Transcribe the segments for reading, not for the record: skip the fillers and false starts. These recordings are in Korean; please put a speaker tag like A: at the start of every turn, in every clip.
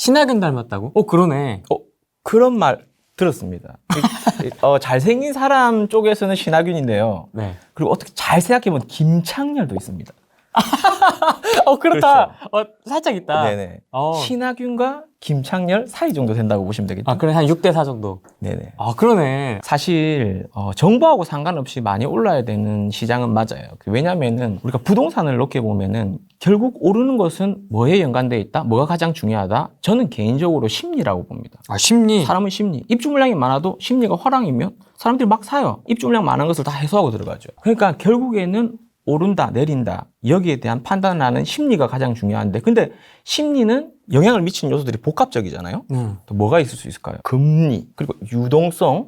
A: 신하균 닮았다고? 그러네.
B: 그런 말 들었습니다. 잘생긴 사람 쪽에서는 신하균인데요.
A: 네.
B: 그리고 어떻게 잘 생각해보면 김창렬도 있습니다.
A: 그렇다. 살짝 있다.
B: 네네. 신하균과 김창렬 사이 정도 된다고 보시면 되겠죠.
A: 그래, 한 6대4 정도.
B: 네네.
A: 그러네.
B: 사실 정부하고 상관없이 많이 올라야 되는 시장은 맞아요. 왜냐면은 우리가 부동산을 놓게 보면은 결국 오르는 것은 뭐에 연관되어 있다? 뭐가 가장 중요하다? 저는 개인적으로 심리라고 봅니다.
A: 심리?
B: 사람은 심리. 입주 물량이 많아도 심리가 화랑이면 사람들이 막 사요. 입주 물량 많은 것을 다 해소하고 들어가죠. 그러니까 결국에는 오른다, 내린다. 여기에 대한 판단을 하는 심리가 가장 중요한데, 근데 심리는 영향을 미치는 요소들이 복합적이잖아요. 또 뭐가 있을 수 있을까요? 금리, 그리고 유동성,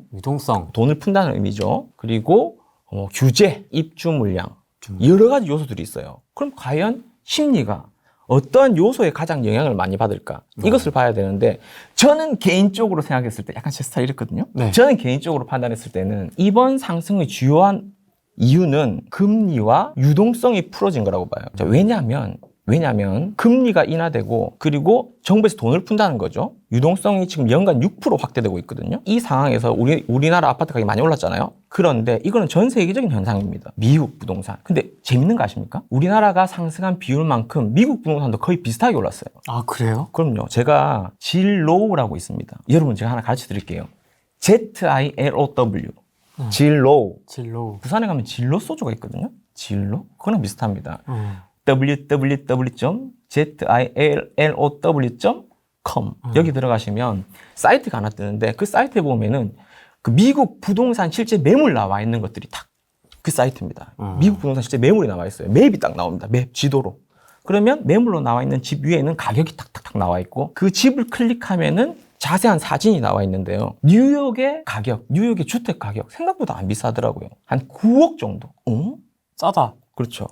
B: 돈을 푼다는 의미죠. 그리고 규제, 입주 물량, 여러 가지 요소들이 있어요. 그럼 과연 심리가 어떠한 요소에 가장 영향을 많이 받을까? 이것을 봐야 되는데, 저는 개인적으로 생각했을 때 약간 제 스타일이었거든요.
A: 네.
B: 저는 개인적으로 판단했을 때는 이번 상승의 주요한 이유는 금리와 유동성이 풀어진 거라고 봐요. 왜냐하면 금리가 인하되고 그리고 정부에서 돈을 푼다는 거죠. 유동성이 지금 연간 6% 확대되고 있거든요. 이 상황에서 우리나라 아파트 가격이 많이 올랐잖아요. 그런데 이거는 전 세계적인 현상입니다. 미국 부동산. 근데 재밌는 거 아십니까? 우리나라가 상승한 비율만큼 미국 부동산도 거의 비슷하게 올랐어요.
A: 그래요?
B: 그럼요. 제가 진로우라고 있습니다. 여러분 제가 하나 가르쳐 드릴게요. ZILOW. 진로. 부산에 가면 진로 소주가 있거든요. 진로? 그거랑 비슷합니다. www.zillow.com 여기 들어가시면 사이트가 하나 뜨는데 그 사이트에 보면은 그 미국 부동산 실제 매물 나와 있는 것들이 딱 그 사이트입니다. 미국 부동산 실제 매물이 나와 있어요. 맵이 딱 나옵니다. 맵 지도로. 그러면 매물로 나와 있는 집 위에는 가격이 탁탁탁 나와 있고 그 집을 클릭하면은 자세한 사진이 나와 있는데요. 뉴욕의 가격, 뉴욕의 주택 가격 생각보다 안 비싸더라고요. 한 9억 정도.
A: 싸다.
B: 그렇죠.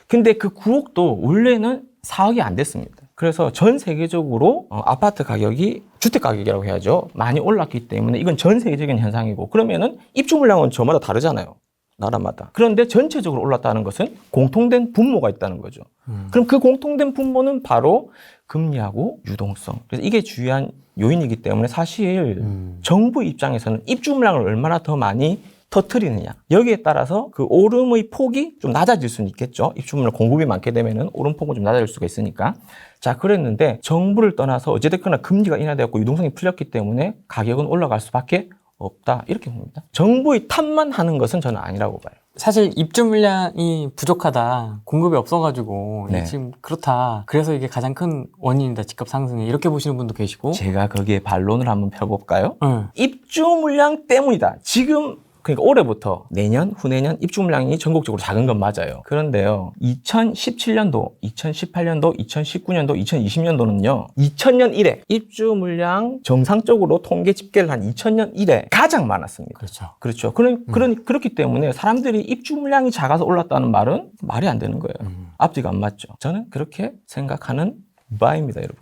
B: 근데 그 9억도 원래는 4억이 안 됐습니다. 그래서 전 세계적으로 아파트 가격이 주택 가격이라고 해야죠. 많이 올랐기 때문에 이건 전 세계적인 현상이고 그러면은 입주 물량은 저마다 다르잖아요. 나라마다. 그런데 전체적으로 올랐다는 것은 공통된 분모가 있다는 거죠. 그럼 그 공통된 분모는 바로 금리하고 유동성. 그래서 이게 중요한 요인이기 때문에 사실 정부 입장에서는 입주 물량을 얼마나 더 많이 터뜨리느냐. 여기에 따라서 그 오름의 폭이 좀 낮아질 수는 있겠죠. 입주 물량 공급이 많게 되면은 오름폭은 좀 낮아질 수가 있으니까. 자, 그랬는데 정부를 떠나서 어찌됐거나 금리가 인하되었고 유동성이 풀렸기 때문에 가격은 올라갈 수밖에 없다. 이렇게 봅니다. 정부의 탓만 하는 것은 저는 아니라고 봐요.
A: 사실 입주 물량이 부족하다, 공급이 없어가지고
B: 네.
A: 지금 그렇다. 그래서 이게 가장 큰 원인이다. 집값 상승에 이렇게 보시는 분도 계시고.
B: 제가 거기에 반론을 한번 펴볼까요? 입주 물량 때문이다. 지금 그러니까 올해부터 내년, 후내년 입주 물량이 전국적으로 작은 건 맞아요. 그런데요, 2017년도, 2018년도, 2019년도, 2020년도는요, 2000년 이래 입주 물량 정상적으로 통계 집계를 한 2000년 이래 가장 많았습니다. 그렇죠. 그렇기 때문에 사람들이 입주 물량이 작아서 올랐다는 말은 말이 안 되는 거예요. 앞뒤가 안 맞죠. 저는 그렇게 생각하는 바입니다, 여러분.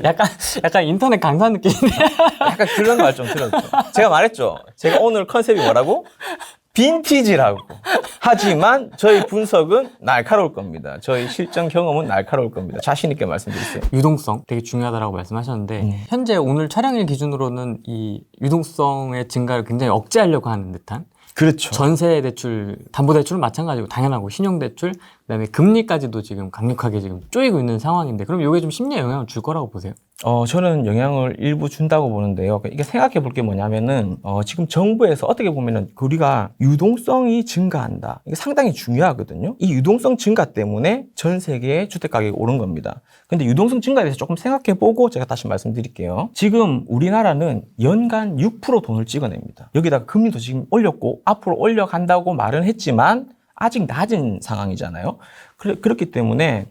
A: 약간 인터넷 강사 느낌이네.
B: 약간 그런 말 좀 들었죠. 제가 말했죠. 제가 오늘 컨셉이 뭐라고? 빈티지라고. 하지만 저희 분석은 날카로울 겁니다. 저희 실전 경험은 날카로울 겁니다. 자신 있게 말씀드리세요.
A: 유동성 되게 중요하다고 말씀하셨는데 현재 오늘 촬영일 기준으로는 이 유동성의 증가를 굉장히 억제하려고 하는 듯한
B: 그렇죠.
A: 전세 대출, 담보 대출은 마찬가지고 당연하고 신용 대출, 그다음에 금리까지도 지금 강력하게 지금 쪼이고 있는 상황인데 그럼 이게 좀 심리에 영향을 줄 거라고 보세요?
B: 저는 영향을 일부 준다고 보는데요. 이게 생각해 볼 게 뭐냐면은 지금 정부에서 어떻게 보면은 우리가 유동성이 증가한다. 이게 상당히 중요하거든요. 이 유동성 증가 때문에 전 세계의 주택 가격이 오른 겁니다. 근데 유동성 증가에 대해서 조금 생각해 보고 제가 다시 말씀드릴게요. 지금 우리나라는 연간 6% 돈을 찍어냅니다. 여기다가 금리도 지금 올렸고 앞으로 올려간다고 말은 했지만 아직 낮은 상황이잖아요. 그렇기 때문에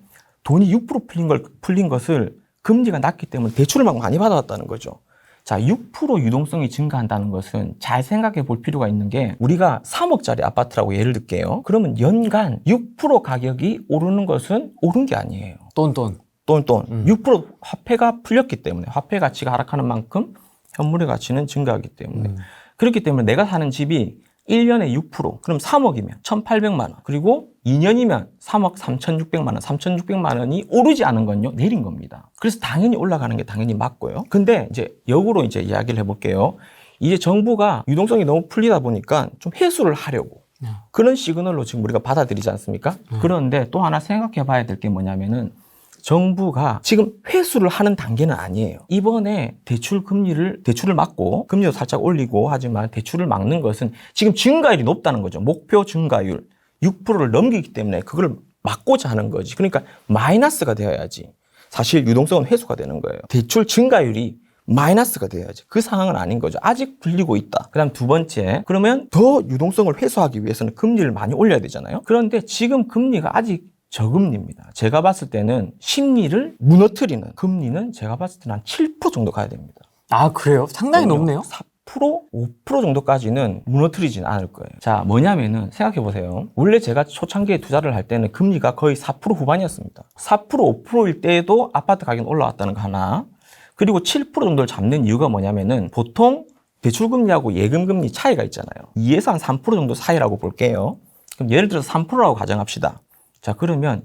B: 돈이 6% 풀린 것을 금리가 낮기 때문에 대출을 막 많이 받아왔다는 거죠. 자, 6% 유동성이 증가한다는 것은 잘 생각해 볼 필요가 있는 게 우리가 3억짜리 아파트라고 예를 들게요. 그러면 연간 6% 가격이 오르는 것은 오른 게 아니에요. 돈. 6% 화폐가 풀렸기 때문에 화폐 가치가 하락하는 만큼 현물의 가치는 증가하기 때문에 그렇기 때문에 내가 사는 집이 1년에 6%. 그럼 3억이면 1,800만 원. 그리고 2년이면 3억 3,600만 원. 3,600만 원이 오르지 않은 건요, 내린 겁니다. 그래서 당연히 올라가는 게 당연히 맞고요. 근데 이제 역으로 이제 이야기를 해볼게요. 이제 정부가 유동성이 너무 풀리다 보니까 좀 회수를 하려고. 그런 시그널로 지금 우리가 받아들이지 않습니까? 그런데 또 하나 생각해 봐야 될 게 뭐냐면은 정부가 지금 회수를 하는 단계는 아니에요. 이번에 대출을 막고 금리도 살짝 올리고 하지만 대출을 막는 것은 지금 증가율이 높다는 거죠. 목표 증가율 6%를 넘기기 때문에 그걸 막고자 하는 거지. 그러니까 마이너스가 되어야지 사실 유동성은 회수가 되는 거예요. 대출 증가율이 마이너스가 돼야지. 그 상황은 아닌 거죠. 아직 불리고 있다. 그다음 두 번째, 그러면 더 유동성을 회수하기 위해서는 금리를 많이 올려야 되잖아요. 그런데 지금 금리가 아직 저금리입니다. 제가 봤을 때는 심리를 무너뜨리는 금리는 제가 봤을 때는 한 7% 정도 가야 됩니다.
A: 아, 그래요? 상당히 높네요.
B: 4%, 5% 정도까지는 무너뜨리진 않을 거예요. 자, 뭐냐면은 생각해 보세요. 원래 제가 초창기에 투자를 할 때는 금리가 거의 4% 후반이었습니다. 4%, 5%일 때에도 아파트 가격이 올라왔다는 거 하나. 그리고 7% 정도를 잡는 이유가 뭐냐면은 보통 대출금리하고 예금금리 차이가 있잖아요. 2에서 한 3% 정도 사이라고 볼게요. 그럼 예를 들어서 3%라고 가정합시다. 자, 그러면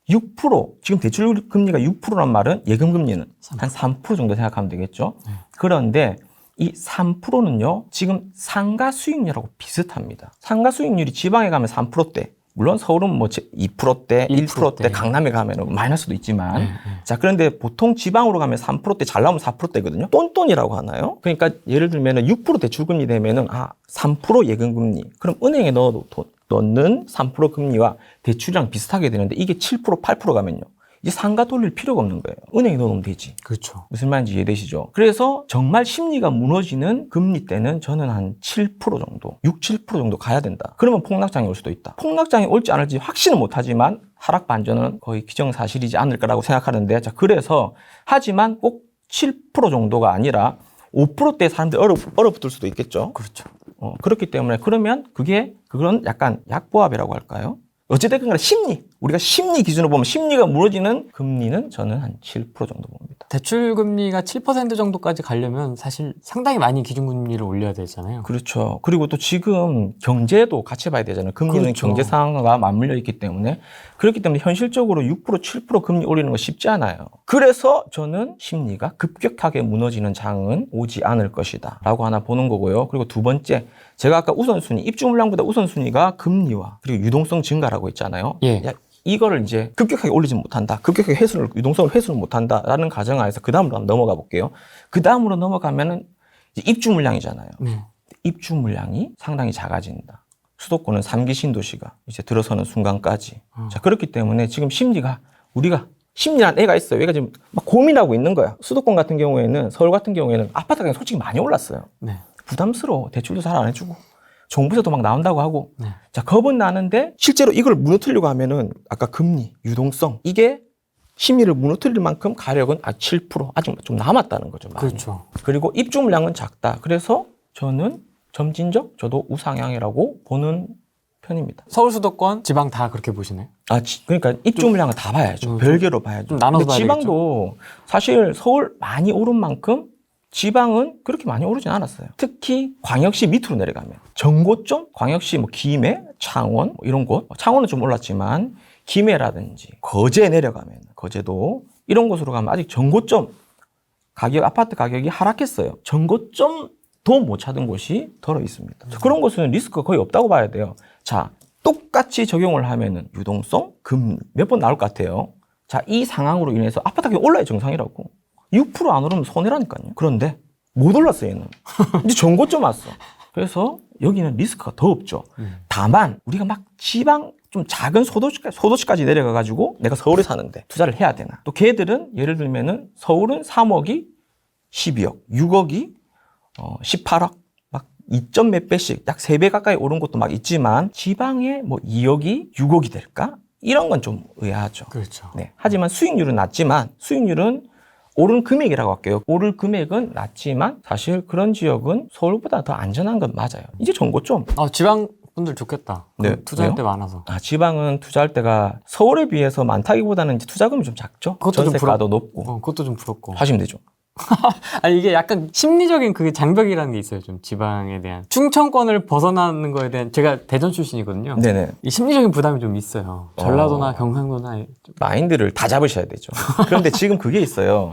B: 6%, 지금 대출금리가 6%란 말은 예금금리는 한 3% 정도 생각하면 되겠죠. 그런데 이 3%는요, 지금 상가 수익률하고 비슷합니다. 상가 수익률이 지방에 가면 3%대, 물론 서울은 뭐 2%대, 1%대, 강남에 가면 마이너스도 있지만, 자, 그런데 보통 지방으로 가면 3%대, 잘 나오면 4%대거든요. 똔똔이라고 하나요? 그러니까 예를 들면은 6% 대출금리 되면은, 3% 예금금리. 그럼 은행에 넣는 3% 금리와 대출이랑 비슷하게 되는데, 이게 7%, 8% 가면요, 이제 상가 돌릴 필요가 없는 거예요. 은행에 넣으면 되지.
A: 그렇죠.
B: 무슨 말인지 이해되시죠? 그래서 정말 심리가 무너지는 금리 때는 저는 한 7% 정도, 6, 7% 정도 가야 된다. 그러면 폭락장이 올 수도 있다. 폭락장이 올지 안 올지 확신은 못하지만 하락 반전은 거의 기정사실이지 않을까라고 생각하는데, 자, 그래서 하지만 꼭 7% 정도가 아니라 5%대 사람들이 얼어붙을 수도 있겠죠.
A: 그렇죠.
B: 그렇기 때문에 그러면 그건 약간 약보합이라고 할까요? 어찌됐든 간에 우리가 심리 기준으로 보면 심리가 무너지는 금리는 저는 한 7% 정도 봅니다.
A: 대출금리가 7% 정도까지 가려면 사실 상당히 많이 기준금리를 올려야 되잖아요.
B: 그렇죠. 그리고 또 지금 경제도 같이 봐야 되잖아요. 금리는
A: 그렇죠.
B: 경제 상황과 맞물려 있기 때문에. 그렇기 때문에 현실적으로 6%, 7% 금리 올리는 거 쉽지 않아요. 그래서 저는 심리가 급격하게 무너지는 장은 오지 않을 것이다 라고 하나 보는 거고요. 그리고 두 번째, 제가 아까 우선순위, 입주 물량보다 우선순위가 금리와 그리고 유동성 증가라고 했잖아요.
A: 예.
B: 이거를 이제 급격하게 올리지 못한다. 급격하게 유동성을 회수를 못한다라는 가정하에서 그 다음으로 한번 넘어가 볼게요. 그 다음으로 넘어가면은 이제 입주 물량이잖아요.
A: 네.
B: 입주 물량이 상당히 작아진다. 수도권은 3기 신도시가 이제 들어서는 순간까지. 자, 그렇기 때문에 지금 우리가 심리란 애가 있어요. 얘가 지금 막 고민하고 있는 거야. 수도권 같은 경우에는, 서울 같은 경우에는 아파트 가격이 솔직히 많이 올랐어요.
A: 네.
B: 부담스러워. 대출도 잘 안 해주고. 종부세도 막 나온다고 하고.
A: 네.
B: 자, 겁은 나는데 실제로 이걸 무너뜨리려고 하면은 아까 금리, 유동성 이게 심리를 무너뜨릴 만큼 가력은 7% 아직 좀 남았다는 거죠. 많이.
A: 그렇죠.
B: 그리고 입주 물량은 작다. 그래서 저는 점진적 저도 우상향이라고 보는 편입니다.
A: 서울 수도권, 지방 다 그렇게 보시나요?
B: 그러니까 입주 물량은 다 봐야죠. 별개로 봐야죠.
A: 좀 나눠서
B: 근데
A: 봐야
B: 지방도 사실 서울 많이 오른 만큼 지방은 그렇게 많이 오르진 않았어요. 특히 광역시 밑으로 내려가면 정고점, 광역시 뭐 김해, 창원 뭐 이런 곳, 창원은 좀 올랐지만 김해라든지 거제 내려가면 거제도 이런 곳으로 가면 아직 정고점 아파트 가격이 하락했어요. 정고점도 못 찾은 곳이 덜어 있습니다. 그런 곳은 리스크가 거의 없다고 봐야 돼요. 자, 똑같이 적용을 하면은 유동성, 금리 몇 번 나올 것 같아요. 자, 이 상황으로 인해서 아파트 가격이 올라야 정상이라고. 6% 안 오르면 손해라니까요. 그런데 못 올랐어요, 얘는. 이제 정고점 왔어. 그래서 여기는 리스크가 더 없죠. 다만 우리가 막 지방 좀 작은 소도시까지 내려가가지고 내가 서울에 사는데 투자를 해야 되나. 또 걔들은 예를 들면은 서울은 3억이 12억, 6억이 18억, 막 2점 몇 배씩 약 3배 가까이 오른 것도 막 있지만 지방에 뭐 2억이 6억이 될까? 이런 건 좀 의아하죠.
A: 그렇죠.
B: 네. 하지만 수익률은 낮지만 수익률은 오른 금액이라고 할게요. 오를 금액은 낮지만 사실 그런 지역은 서울보다 더 안전한 건 맞아요. 이제 정고점.
A: 지방 분들 좋겠다.
B: 네.
A: 투자할
B: 왜요?
A: 때 많아서.
B: 지방은 투자할 때가 서울에 비해서 많다기보다는 이제 투자금이 좀 작죠.
A: 그것도 좀
B: 전세가도 높고.
A: 그것도 좀 부럽고.
B: 하시면 되죠.
A: 아니 이게 약간 심리적인 그게 장벽이라는 게 있어요. 좀 지방에 대한 충청권을 벗어나는 거에 대한 제가 대전 출신이거든요.
B: 네네.
A: 이 심리적인 부담이 좀 있어요. 전라도나 경상도나 좀.
B: 마인드를 다 잡으셔야 되죠. 그런데 지금 그게 있어요.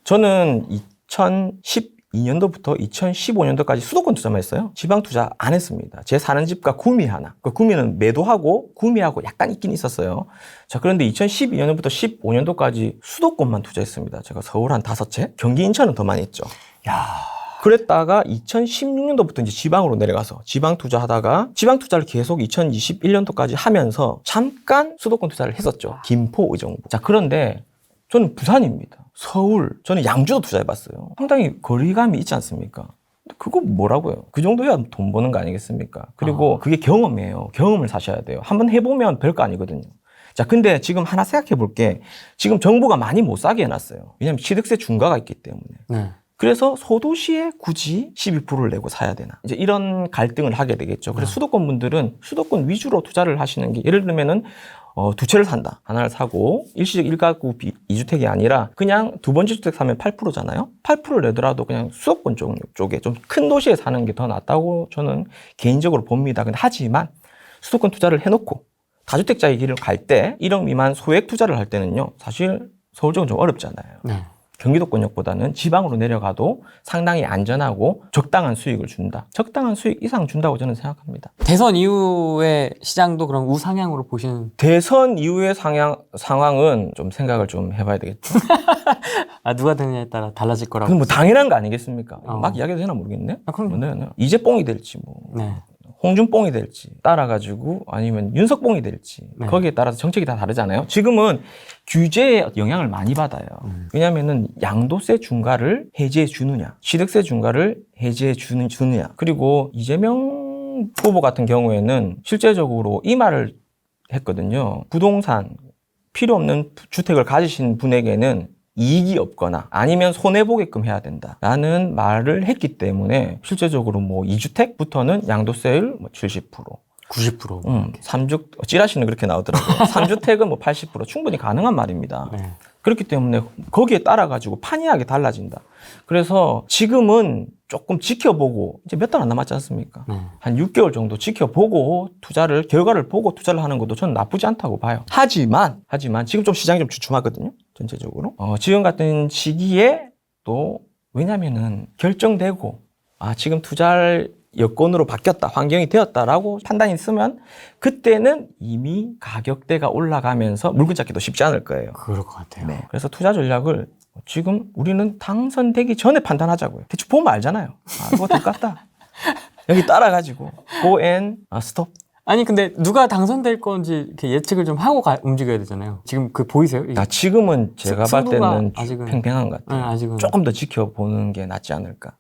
B: 저는 2012년도부터 2015년도까지 수도권 투자만 했어요. 지방 투자 안 했습니다. 제 사는 집과 구미 하나. 그 구미는 매도하고 구미하고 약간 있긴 있었어요. 자, 그런데 2012년부터 15년도까지 수도권만 투자했습니다. 제가 서울 한 5채, 경기 인천은 더 많이 했죠.
A: 야,
B: 그랬다가 2016년도부터 이제 지방으로 내려가서 지방 투자하다가 지방 투자를 계속 2021년도까지 하면서 잠깐 수도권 투자를 했었죠. 김포, 의정부. 자, 그런데 저는 부산입니다. 서울, 저는 양주도 투자해봤어요. 상당히 거리감이 있지 않습니까? 그거 뭐라고요? 그 정도야 돈 버는 거 아니겠습니까? 그리고 그게 경험이에요. 경험을 사셔야 돼요. 한번 해보면 별거 아니거든요. 자, 근데 지금 하나 생각해 볼게. 지금 정부가 많이 못 사게 해놨어요. 왜냐면 취득세 중과가 있기 때문에.
A: 네.
B: 그래서 소도시에 굳이 12%를 내고 사야 되나? 이제 이런 갈등을 하게 되겠죠. 그래서 수도권 분들은 수도권 위주로 투자를 하시는 게 예를 들면은 두 채를 산다. 하나를 사고 일시적 1가구 2주택이 아니라 그냥 두 번째 주택 사면 8%잖아요. 8%를 내더라도 그냥 수도권 쪽에 좀 큰 도시에 사는 게 더 낫다고 저는 개인적으로 봅니다. 근데 하지만 수도권 투자를 해놓고 다주택자의 길을 갈 때 1억 미만 소액 투자를 할 때는요. 사실 서울 쪽은 좀 어렵잖아요.
A: 네.
B: 경기도권역보다는 지방으로 내려가도 상당히 안전하고 적당한 수익을 준다. 적당한 수익 이상 준다고 저는 생각합니다.
A: 대선 이후의 시장도 그럼 우상향으로 보시는?
B: 대선 이후의 상황은 좀 생각을 좀 해봐야 되겠죠.
A: 아, 누가 되느냐에 따라 달라질 거라고.
B: 그건 뭐 당연한 거 아니겠습니까?
A: 어.
B: 막 이야기해도 되나 모르겠네.
A: 아, 그럼요.
B: 네. 이재뽕이 될지 뭐
A: 네.
B: 홍준뽕이 될지 따라가지고 아니면 윤석뽕이 될지
A: 네.
B: 거기에 따라서 정책이 다 다르잖아요. 지금은 규제에 영향을 많이 받아요. 왜냐하면은 양도세 중과를 해제해 주느냐, 취득세 중과를 해제해 주느냐. 그리고 이재명 후보 같은 경우에는 실제적으로 이 말을 했거든요. 부동산 필요 없는 주택을 가지신 분에게는 이익이 없거나 아니면 손해보게끔 해야 된다라는 말을 했기 때문에 실제적으로 뭐 2주택부터는 양도세율 뭐 70%,
A: 90%.
B: 3주, 찌라시는 그렇게 나오더라고요. 3주택은 뭐 80% 충분히 가능한 말입니다.
A: 네.
B: 그렇기 때문에 거기에 따라가지고 판이하게 달라진다. 그래서 지금은 조금 지켜보고 이제 몇 달 안 남았지 않습니까?
A: 네.
B: 한 6개월 정도 지켜보고 결과를 보고 투자를 하는 것도 저는 나쁘지 않다고 봐요. 하지만 지금 좀 시장이 좀 주춤하거든요. 전체적으로. 지금 같은 시기에 또 왜냐면은 결정되고 지금 투자할 여건으로 바뀌었다, 환경이 되었다라고 판단이 있으면 그때는 이미 가격대가 올라가면서 물건 잡기도 쉽지 않을 거예요.
A: 그럴 것 같아요.
B: 네. 그래서 투자 전략을 지금 우리는 당선되기 전에 판단하자고요. 대충 보면 알잖아요. 이거 될 것 같다. 여기 따라가지고 go and stop.
A: 아니 근데 누가 당선될 건지 이렇게 예측을 좀 하고 움직여야 되잖아요. 지금 그 보이세요?
B: 지금은 제가 봤을 때는
A: 아직은
B: 팽팽한 것 같아요.
A: 아직은
B: 조금 더 지켜보는 게 낫지 않을까.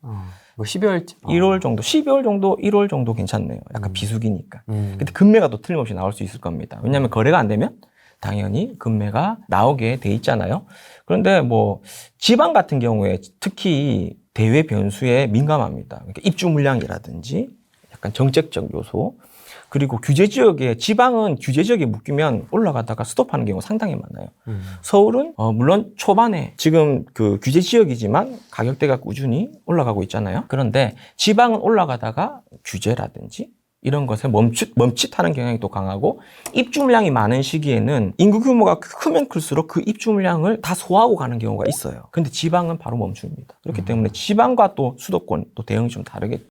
A: 뭐 12월쯤?
B: 1월 정도, 12월 정도, 1월 정도 괜찮네요. 약간 비수기니까. 근데 금매가 또 틀림없이 나올 수 있을 겁니다. 왜냐하면 거래가 안 되면 당연히 금매가 나오게 돼 있잖아요. 그런데 뭐 지방 같은 경우에 특히 대외 변수에 민감합니다. 그러니까 입주 물량이라든지 약간 정책적 요소, 그리고 규제 지역에, 지방은 규제 지역에 묶이면 올라가다가 스톱하는 경우가 상당히 많아요. 서울은 물론 초반에 지금 그 규제 지역이지만 가격대가 꾸준히 올라가고 있잖아요. 그런데 지방은 올라가다가 규제라든지 이런 것에 멈칫하는 경향이 또 강하고, 입주 물량이 많은 시기에는 인구 규모가 크면 클수록 그 입주 물량을 다 소화하고 가는 경우가 있어요. 근데 지방은 바로 멈춥니다. 그렇기 때문에 지방과 또 수도권 또 대응이 좀 다르겠죠.